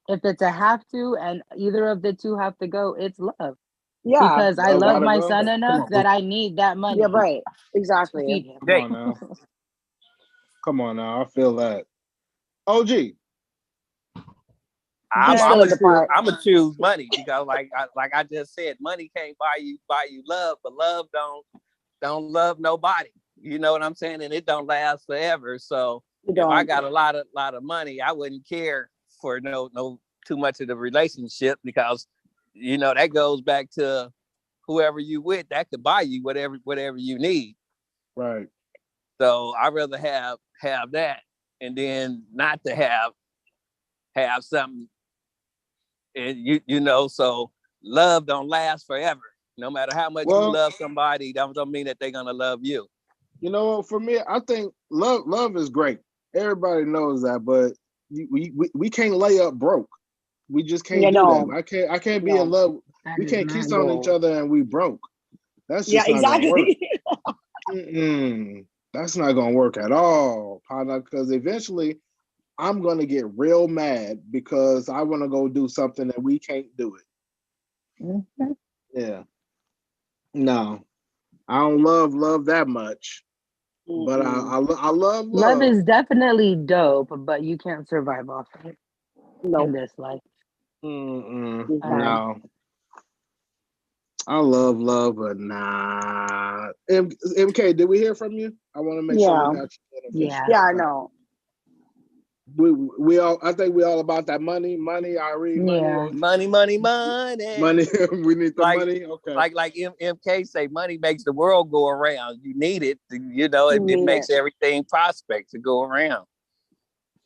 Speaker 5: If it's a have to, and either of the two have to go, it's love.
Speaker 4: yeah,
Speaker 5: Because I
Speaker 3: Love
Speaker 5: love
Speaker 3: gotta
Speaker 5: my
Speaker 3: go.
Speaker 5: son
Speaker 3: Come
Speaker 5: enough
Speaker 3: on,
Speaker 5: that
Speaker 3: boo.
Speaker 5: I need that
Speaker 4: yeah,
Speaker 5: money
Speaker 4: right,
Speaker 5: to
Speaker 4: exactly.
Speaker 5: feed him.
Speaker 3: Come on now. Come on now. I feel that. OG.
Speaker 4: He's still in the part.
Speaker 2: I'm gonna choose money because, like I just said, money can't buy you love, but love don't love nobody. You know what I'm saying? And it don't last forever. So
Speaker 4: You
Speaker 2: if I
Speaker 4: don't.
Speaker 2: got a lot of money, I wouldn't care for no too much of the relationship because you know that goes back to whoever you with that could buy you whatever you need.
Speaker 3: Right.
Speaker 2: So I'd rather have that and then not to have something. And you know, so love don't last forever. No matter how much you
Speaker 3: Well,
Speaker 2: love somebody, that don't mean that they're gonna love you.
Speaker 3: you know, for me, I think love is great. Everybody knows that, but we can't lay up broke. We just can't
Speaker 4: You
Speaker 3: do
Speaker 4: know,
Speaker 3: that. I can't be in
Speaker 4: no.
Speaker 3: love.
Speaker 5: That
Speaker 3: We
Speaker 5: is
Speaker 3: can't
Speaker 5: not
Speaker 3: kiss on each
Speaker 5: gold.
Speaker 3: other and we broke. That's
Speaker 4: Yeah,
Speaker 3: just not gonna work.
Speaker 4: exactly.
Speaker 3: That's not gonna work at all, partner. Because eventually, I'm gonna get real mad because I want to go do something and we can't do it.
Speaker 5: Mm-hmm.
Speaker 3: Yeah. No, I don't love that much, but I love
Speaker 5: Love
Speaker 3: love.
Speaker 5: is definitely dope, but you can't survive off of it in
Speaker 4: Nope.
Speaker 5: this life.
Speaker 4: Mm-mm.
Speaker 3: No, I love, but nah. MK, did we hear from you? I want to make sure we
Speaker 4: Yeah,
Speaker 3: got you in
Speaker 5: Yeah.
Speaker 3: official.
Speaker 4: yeah, I
Speaker 3: Okay.
Speaker 4: know.
Speaker 3: We all. I think we all about that money. I read money.
Speaker 5: Yeah.
Speaker 2: Money.
Speaker 3: Money. We need the
Speaker 2: Like
Speaker 3: money. Okay.
Speaker 2: like MK say, money makes the world go around. You need it. You know,
Speaker 4: You
Speaker 2: it
Speaker 4: need
Speaker 2: makes
Speaker 4: it.
Speaker 2: everything prospect to go around.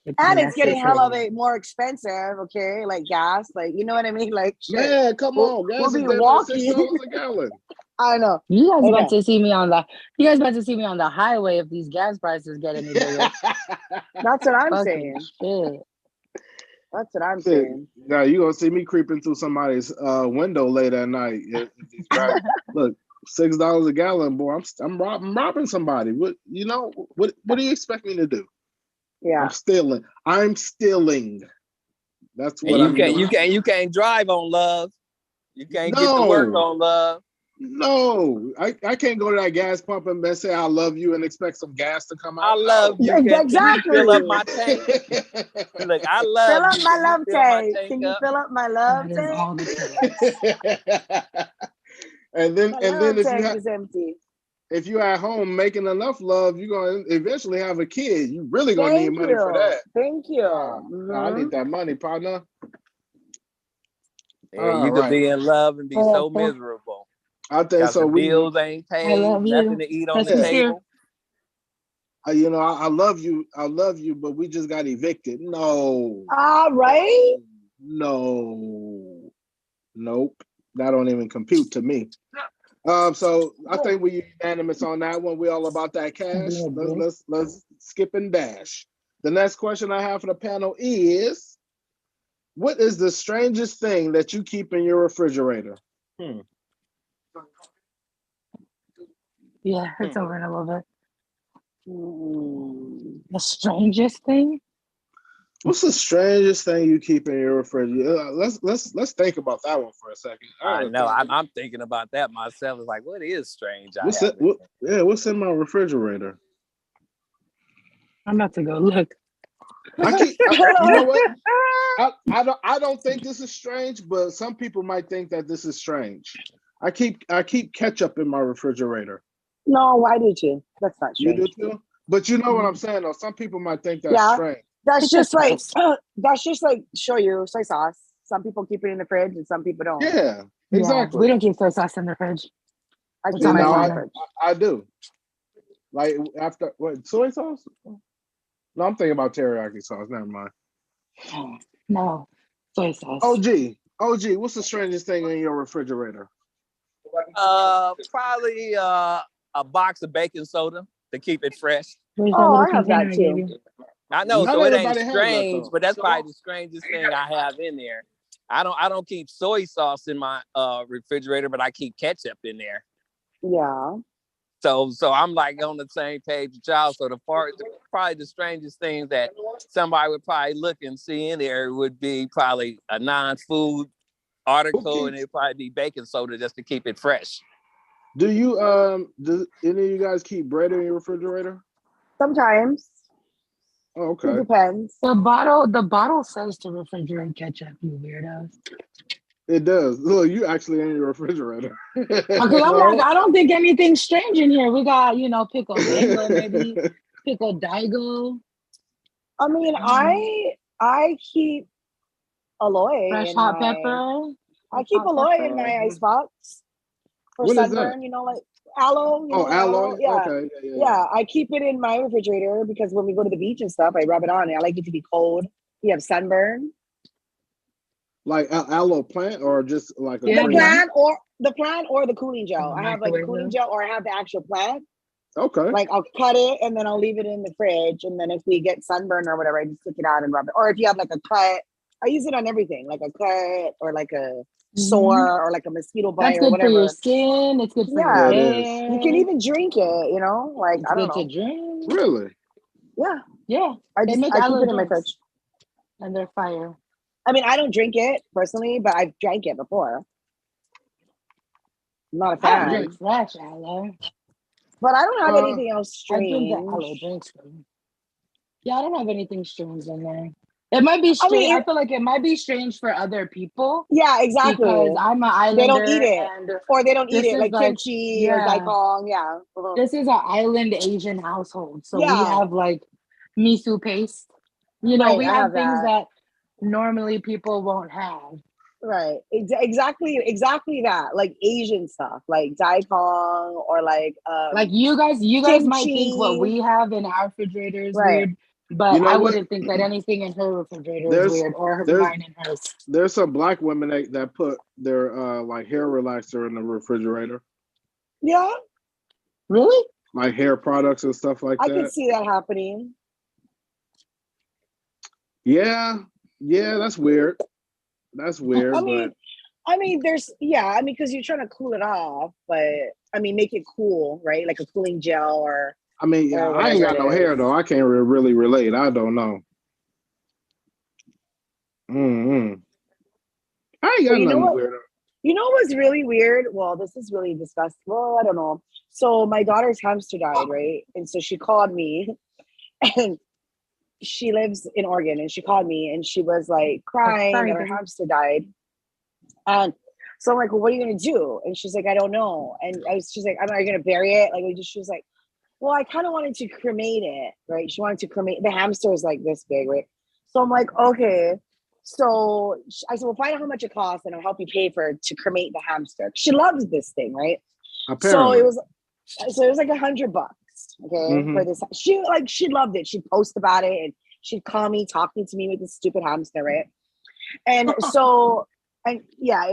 Speaker 5: It's
Speaker 4: And it's getting hell of
Speaker 5: necessary.
Speaker 4: it more expensive, okay? Like gas, like you know what I mean? Like shit.
Speaker 3: Man, come on.
Speaker 4: We'll
Speaker 3: Gas is
Speaker 4: be
Speaker 3: damn near $6
Speaker 4: walking.
Speaker 3: a gallon.
Speaker 4: I know.
Speaker 5: You guys about
Speaker 4: Okay.
Speaker 5: to see me on the highway if these gas prices get any bigger.
Speaker 4: That's what I'm
Speaker 5: Fucking
Speaker 4: saying.
Speaker 5: shit.
Speaker 4: That's what I'm
Speaker 3: Shit.
Speaker 4: saying.
Speaker 3: Now you gonna see me creeping through somebody's window late at night. Look, $6 a gallon, boy. I'm robbing somebody. What do you expect me to do?
Speaker 4: Yeah.
Speaker 3: I'm stealing. That's
Speaker 2: And
Speaker 3: what I'm doing.
Speaker 2: you can't drive on love. You can't get to work
Speaker 3: No,
Speaker 2: on love.
Speaker 3: no. I can't go to that gas pump and say I love you and expect some gas to come
Speaker 2: I
Speaker 3: out.
Speaker 2: love you. Can you fill up
Speaker 4: Exactly.
Speaker 2: my tank? Look, I
Speaker 4: Fill
Speaker 2: love
Speaker 4: up
Speaker 2: you.
Speaker 4: my
Speaker 2: Can you
Speaker 4: love
Speaker 2: fill my
Speaker 4: tank.
Speaker 2: tank
Speaker 4: Can you
Speaker 2: up?
Speaker 4: fill up my love
Speaker 5: That is
Speaker 4: tank?
Speaker 5: all the tanks.
Speaker 3: and then
Speaker 4: My
Speaker 3: and then
Speaker 4: love tank is empty.
Speaker 3: if you're at home making enough love, you're gonna eventually have a kid. You really gonna need
Speaker 4: Thank
Speaker 3: money for
Speaker 4: you.
Speaker 3: that.
Speaker 4: Thank you.
Speaker 3: I need that money, partner.
Speaker 2: Yeah,
Speaker 3: All
Speaker 2: you could
Speaker 3: right.
Speaker 2: be in love and be so
Speaker 5: Oh,
Speaker 2: miserable
Speaker 3: I think
Speaker 2: because
Speaker 3: so.
Speaker 2: the
Speaker 3: We,
Speaker 2: bills ain't
Speaker 5: I
Speaker 2: paid,
Speaker 5: love
Speaker 2: nothing
Speaker 5: you.
Speaker 2: to eat on
Speaker 5: That's
Speaker 2: the
Speaker 3: yeah.
Speaker 5: sincere.
Speaker 2: table.
Speaker 3: I love you. I love you, but we just got evicted. No,
Speaker 4: All right.
Speaker 3: no, nope. That don't even compute to me. So I think we unanimous on that one. We all about that cash.
Speaker 5: Yeah, bro.
Speaker 3: Let's skip and dash. The next question I have for the panel is, what is the strangest thing that you keep in your refrigerator?
Speaker 5: Yeah, it's over in a little bit. The strangest thing?
Speaker 3: What's the strangest thing you keep in your refrigerator? Let's think about that one for a second.
Speaker 2: I know. I'm thinking about that myself. It's like, what is strange?
Speaker 3: What's in my refrigerator?
Speaker 5: I'm about to go look.
Speaker 3: You know what? I don't think this is strange, but some people might think that this is strange. I keep ketchup in my refrigerator.
Speaker 4: No, I do too. That's not strange.
Speaker 3: You do too? But you know what I'm saying, though. Some people might think that's strange.
Speaker 4: That's just like show you soy sauce. Some people keep it in the fridge and some people don't.
Speaker 3: Yeah, exactly.
Speaker 5: Yeah, we don't keep soy sauce in the fridge.
Speaker 4: I keep mine in the fridge.
Speaker 3: I do. Like after what, soy sauce? No, I'm thinking about teriyaki sauce. Never mind.
Speaker 5: No, soy sauce.
Speaker 3: OG, what's the strangest thing in your refrigerator?
Speaker 2: Probably a box of baking soda to keep it fresh.
Speaker 4: Oh, I have that too.
Speaker 2: I know, so it ain't strange, but that's probably the strangest thing I have in there. I don't keep soy sauce in my refrigerator, but I keep ketchup in there.
Speaker 4: Yeah.
Speaker 2: So I'm like on the same page with y'all. So probably the strangest thing that somebody would probably look and see in there would be probably a non-food article, and it'd probably be baking soda just to keep it fresh.
Speaker 3: Do any of you guys keep bread in your refrigerator?
Speaker 4: Sometimes.
Speaker 3: Oh, okay.
Speaker 4: It depends.
Speaker 5: The bottle says to refrigerate ketchup, you weirdos.
Speaker 3: It does. Look, you actually in your refrigerator.
Speaker 5: Because I'm like, I don't think anything's strange in here. We got, pickled mango, maybe pickled daigo.
Speaker 4: I mean, I keep aloe.
Speaker 5: Fresh hot pepper.
Speaker 4: I keep aloe in my icebox for sunburn. Like aloe.
Speaker 3: Aloe.
Speaker 4: Yeah.
Speaker 3: Okay.
Speaker 4: Yeah, I keep it in my refrigerator because when we go to the beach and stuff, I rub it on. I like it to be cold. You have sunburn.
Speaker 3: Like aloe plant or just like
Speaker 4: the plant or the cooling gel. I have like a cooling gel or I have the actual plant.
Speaker 3: Okay.
Speaker 4: Like I'll cut it and then I'll leave it in the fridge. And then if we get sunburn or whatever, I just take it out and rub it. Or if you have like a cut, I use it on everything, like a cut or like a sore or like a mosquito bite.
Speaker 5: That's good
Speaker 4: or whatever.
Speaker 5: for your skin. It's good for your hair.
Speaker 4: You can even drink it, like
Speaker 5: it's
Speaker 4: I don't
Speaker 5: good
Speaker 4: know.
Speaker 5: to drink.
Speaker 3: Really?
Speaker 4: Yeah. I keep it in my fridge.
Speaker 5: And they're fire.
Speaker 4: I mean, I don't drink it personally, but I've drank it before. I'm not a fan.
Speaker 5: I drink fresh aloe.
Speaker 4: But I don't have anything else strange.
Speaker 5: I drink the aloe drinks. Yeah, I don't have anything strange in there. It might be strange. I feel like it might be strange for other people.
Speaker 4: Yeah, exactly.
Speaker 5: Because I'm an islander.
Speaker 4: They don't eat it. Or they don't eat it like kimchi or daikon. Yeah.
Speaker 5: This is an island Asian household. So we have like miso paste. We have things that normally people won't have.
Speaker 4: Right. Exactly that. Like Asian stuff, like daikon or like
Speaker 5: you guys might think what we have in our refrigerator is weird, but I wouldn't think that anything in her refrigerator is weird or mine in hers.
Speaker 3: There's some black women that put their like hair relaxer in the refrigerator.
Speaker 4: Yeah.
Speaker 5: Really?
Speaker 3: Like hair products and stuff like that.
Speaker 4: I can see that happening.
Speaker 3: Yeah, that's weird. That's weird.
Speaker 4: I mean, there's because you're trying to cool it off, but I mean, make it cool, right? Like a cooling gel or.
Speaker 3: I mean, I ain't got no hair though. I can't really relate. I don't know. I ain't got nothing weird.
Speaker 4: You know what's really weird? Well, this is really disgusting. Well, I don't know. So my daughter's hamster died, right? And so she called me, and she lives in Oregon, and she called me, and she was like crying that her hamster died. And so I'm like, well, what are you gonna do? And she's like, I don't know. And she's like, are you gonna bury it? Like, she was like, well, I kind of wanted to cremate it, right? She wanted to cremate. The hamster is like this big, right? So I'm like, okay. So I said, well, find out how much it costs and I'll help you pay to cremate the hamster. She loves this thing, right? Apparently. So it was like $100, okay, for this. She loved it. She'd post about it and she'd call me, talking to me with this stupid hamster, right? And so, it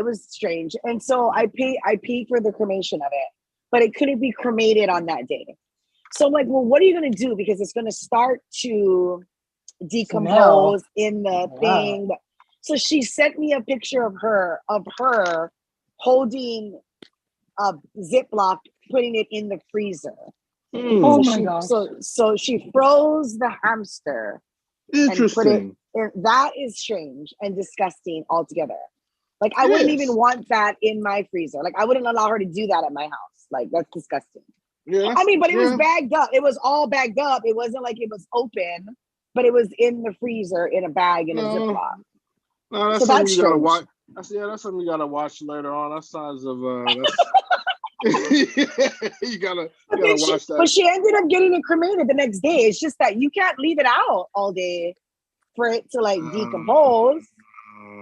Speaker 4: was strange. And so I paid for the cremation of it, but it couldn't be cremated on that day. So I'm like, well, what are you going to do? Because it's going to start to decompose in the thing. So she sent me a picture of her holding a Ziploc, putting it in the freezer.
Speaker 5: Oh my gosh.
Speaker 4: So she froze the hamster and put it in. That is strange and disgusting altogether. Like I wouldn't even want that in my freezer. Like I wouldn't allow her to do that at my house. Like that's disgusting. Yeah. I mean, but it was bagged up. It was all bagged up. It wasn't like it was open, but it was in the freezer in a bag in a Ziploc.
Speaker 3: No, that's something you gotta watch. That's something you gotta watch later on. That's signs of you gotta watch that.
Speaker 4: But she ended up getting it cremated the next day. It's just that you can't leave it out all day for it to like decompose.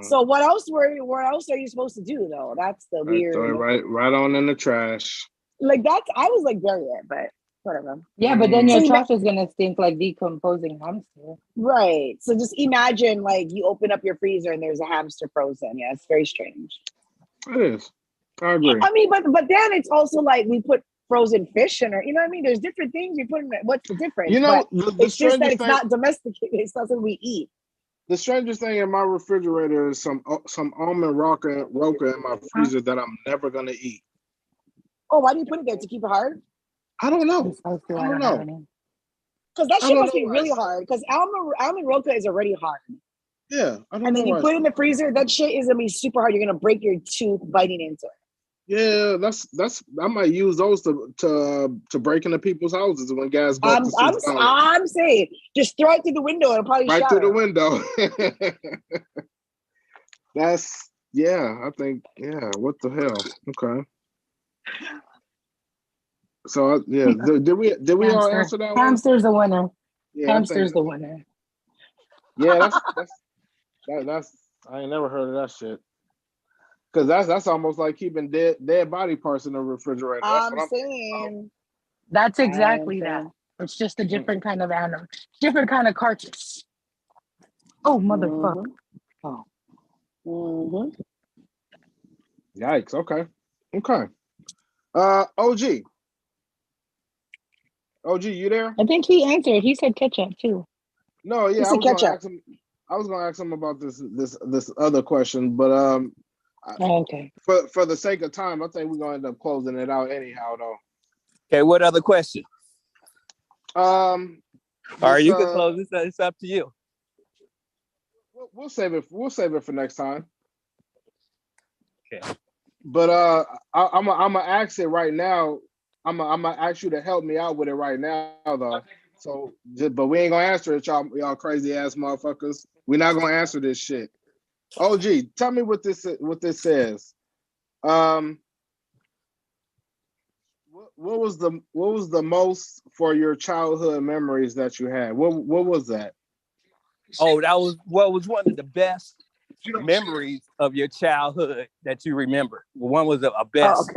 Speaker 4: So what else are you supposed to do though? That's the weird.
Speaker 3: Right on in the trash.
Speaker 4: Like I was like bury it, but whatever.
Speaker 5: Yeah, but then your trash is gonna stink like decomposing hamster.
Speaker 4: Right. So just imagine like you open up your freezer and there's a hamster frozen. Yeah, it's very strange.
Speaker 3: It is. I agree.
Speaker 4: I mean, but then it's also like we put frozen fish in her. You know what I mean? There's different things we put in it. What's the difference?
Speaker 3: You know,
Speaker 4: it's just that it's not domesticated. It's something we eat.
Speaker 3: The strangest thing in my refrigerator is some almond roca in my freezer that I'm never gonna eat.
Speaker 4: Oh, why do you put it there to keep it hard?
Speaker 3: I don't know. I don't know.
Speaker 4: Because that shit must be really hard. Because almond roca is already hard.
Speaker 3: Yeah,
Speaker 4: and then you put it in the freezer. That shit is gonna be super hard. You're gonna break your tooth biting into it.
Speaker 3: Yeah, that's. I might use those to break into people's houses when gas go up to $6.
Speaker 4: I'm saying, just throw it through the window and probably
Speaker 3: right through the window. I think what the hell? Okay. So did we all answer that one?
Speaker 5: Hamster's the winner. Yeah, Hamster's the winner.
Speaker 3: Yeah, that's I ain't never heard of that shit. Because that's almost like keeping dead body parts in the refrigerator. That's
Speaker 4: I'm saying.
Speaker 5: That's exactly that. It's just a different kind of animal, different kind of carcass. Oh, motherfucker. Oh.
Speaker 4: Mm-hmm.
Speaker 3: Yikes. Okay. OG, you there?
Speaker 5: I think he answered. He said ketchup too.
Speaker 3: No, yeah, I was gonna ask him about this other question, but
Speaker 5: okay.
Speaker 3: For the sake of time, I think we're gonna end up closing it out anyhow, though.
Speaker 2: Okay, what other question?
Speaker 3: Or
Speaker 2: you can close this. It's up to you.
Speaker 3: We'll save it. We'll save it for next time.
Speaker 2: Okay.
Speaker 3: But I'm gonna ask it right now. I'm gonna ask you to help me out with it right now, though. So, but we ain't gonna answer it, y'all crazy ass motherfuckers. We're not gonna answer this shit. OG, tell me what this says. What was the most for your childhood memories that you had? What was that?
Speaker 2: Oh, that was what was one of the best memories of your childhood that you remember. One was a best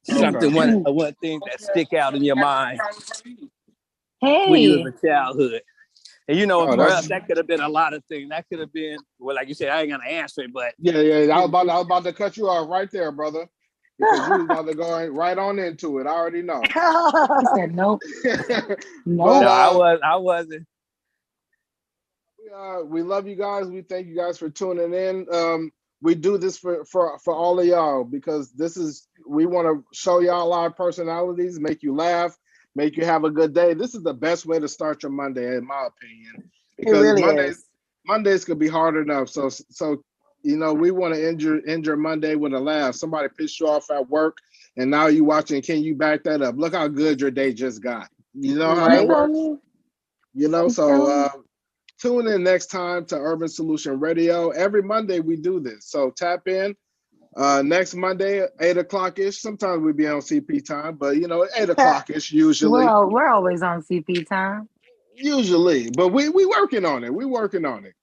Speaker 2: something one thing that stick out in your mind when you was a childhood. And for us, that could have been a lot of things. That could have been, well, like you said, I ain't gonna answer it, but
Speaker 3: yeah. I was about to cut you off right there, brother, because you was about to go right on into it. I already know.
Speaker 5: I said no.
Speaker 2: No, I wasn't.
Speaker 3: We love you guys. We thank you guys for tuning in. We do this for all of y'all because we want to show y'all our personalities, make you laugh, make you have a good day. This is the best way to start your Monday, in my opinion. Because
Speaker 4: it really is.
Speaker 3: Mondays could be hard enough. So we want to end your Monday with a laugh. Somebody pissed you off at work, and now you watching. Can you back that up? Look how good your day just got. You know how that works. So tune in next time to Urban Solution Radio. Every Monday we do this. So tap in. Next Monday, 8 o'clock-ish. Sometimes we be on CP time, but 8 o'clock-ish usually.
Speaker 5: We're always on CP time.
Speaker 3: Usually, but we working on it. We working on it.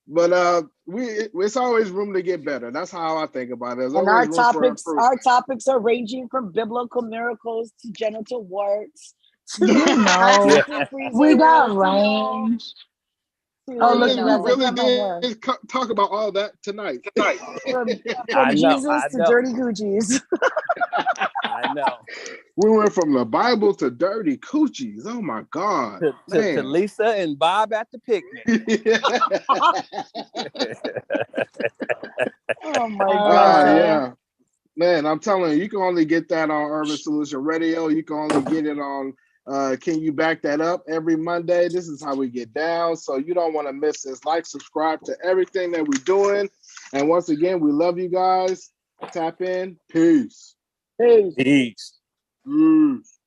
Speaker 3: But it's always room to get better. That's how I think about it.
Speaker 4: And our topics are ranging from biblical miracles to genital warts.
Speaker 5: We got range.
Speaker 3: Oh, look, we really did talk about all that tonight.
Speaker 4: From Jesus to dirty Gucci's.
Speaker 2: I know.
Speaker 3: We went from the Bible to dirty coochies. Oh my God.
Speaker 2: To Lisa and Bob at the picnic.
Speaker 4: Oh my God.
Speaker 3: Yeah. Man, I'm telling you, you can only get that on Urban Solution Radio. You can only get it on Can You Back That Up every Monday. This is how we get down. So you don't want to miss this. Like, subscribe to everything that we're doing. And once again, we love you guys. Tap in. Peace.
Speaker 4: Peace.
Speaker 2: Peace.
Speaker 3: Peace.